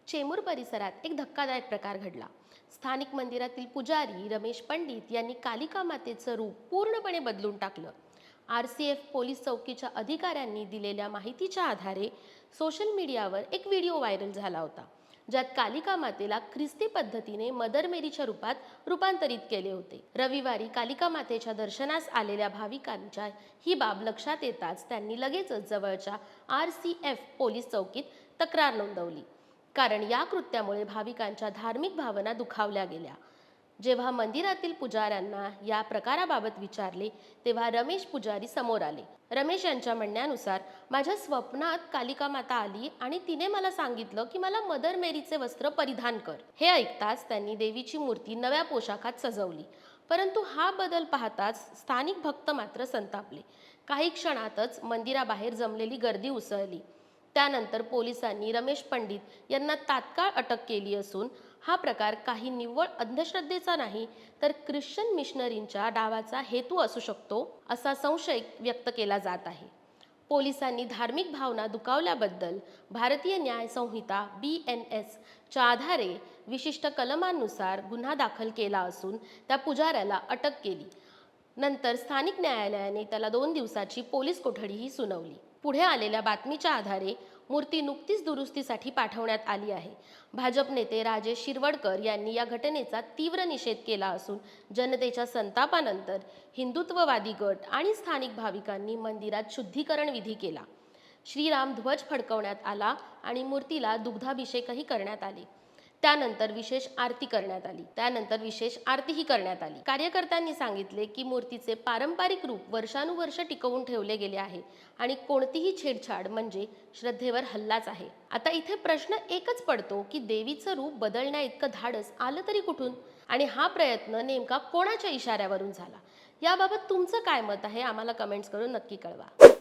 चेंबूर परिसरात एक धक्कादायक प्रकार घडला। स्थानिक मंदिरातील पुजारी रमेश पंडित यांनी कालिका मातेचं रूप पूर्णपणे बदलून टाकलं। RCF पोलीस चौकीच्या अधिकाऱ्यांनी दिलेल्या माहितीच्या आधारे सोशल मीडियावर एक व्हिडिओ व्हायरल झाला होता, ज्यात कालिका मातेला ख्रिस्ती पद्धतीने मदर मेरीच्या रूपात रूपांतरित केले होते। रविवारी कालिका मातेच्या दर्शनास आलेल्या भाविकांच्या ही बाब लक्षात येताच त्यांनी लगेचच जवळच्या RCF पोलीस चौकीत तक्रार नोंदवली, कारण या कृत्यामुळे भाविकांच्या धार्मिक भावना दुखावल्या गेल्या। जेव्हा मंदिरातील पुजाऱ्यांना या प्रकाराबाबत विचारले तेव्हा रमेश पुजारी समोर आले। रमेश यांच्या म्हणण्यानुसार, माझ्या स्वप्नात कालिका माता आली आणि तिने मला सांगितलं की मला मदर मेरीचे वस्त्र परिधान कर। हे ऐकताच त्यांनी देवीची मूर्ती नव्या पोशाखात सजवली, परंतु हा बदल पाहताच स्थानिक भक्त मात्र संतापले। काही क्षणातच मंदिराबाहेर जमलेली गर्दी उसळली। त्यानंतर पोलिसांनी रमेश पंडित यांना तात्काळ अटक केली असून हा प्रकार काही निव्वळ अंधश्रद्धेचा नाही, तर ख्रिश्चन मिशनरींच्या डावाचा हेतू असू शकतो असा संशय व्यक्त केला जात आहे। पोलिसांनी धार्मिक भावना दुखावल्याबद्दल भारतीय न्याय संहिता BNS च्या आधारे विशिष्ट कलमांनुसार गुन्हा दाखल केला असून त्या पुजाऱ्याला अटक केली। नंतर स्थानिक न्यायालयाने त्याला 2 दिवसाची पोलीस कोठडीही सुनावली। पुढे आलेल्या बातमीच्या आधारे मूर्ती नुकतीच दुरुस्तीसाठी पाठवण्यात आली आहे। भाजप नेते राजेश शिरवडकर यांनी या घटनेचा तीव्र निषेध केला असून जनतेच्या संतापानंतर हिंदुत्ववादी गट आणि स्थानिक भाविकांनी मंदिरात शुद्धीकरण विधी केला। श्रीराम ध्वज फडकवण्यात आला आणि मूर्तीला दुग्धाभिषेकही करण्यात आले। त्यानंतर विशेष आरतीही करण्यात आली। कार्यकर्त्यांनी सांगितले की मूर्तीचे पारंपरिक रूप वर्षानुवर्ष टिकवून ठेवले गेले आहे आणि कोणतीही छेडछाड म्हणजे श्रद्धेवर हल्लाच आहे। आता इथे प्रश्न एकच पडतो की देवीचं रूप बदलण्या इतकं धाडस आलं तरी कुठून, आणि हा प्रयत्न नेमका कोणाच्या इशाऱ्यावरून झाला? याबाबत तुमचं काय मत आहे आम्हाला कमेंट्स करून नक्की कळवा।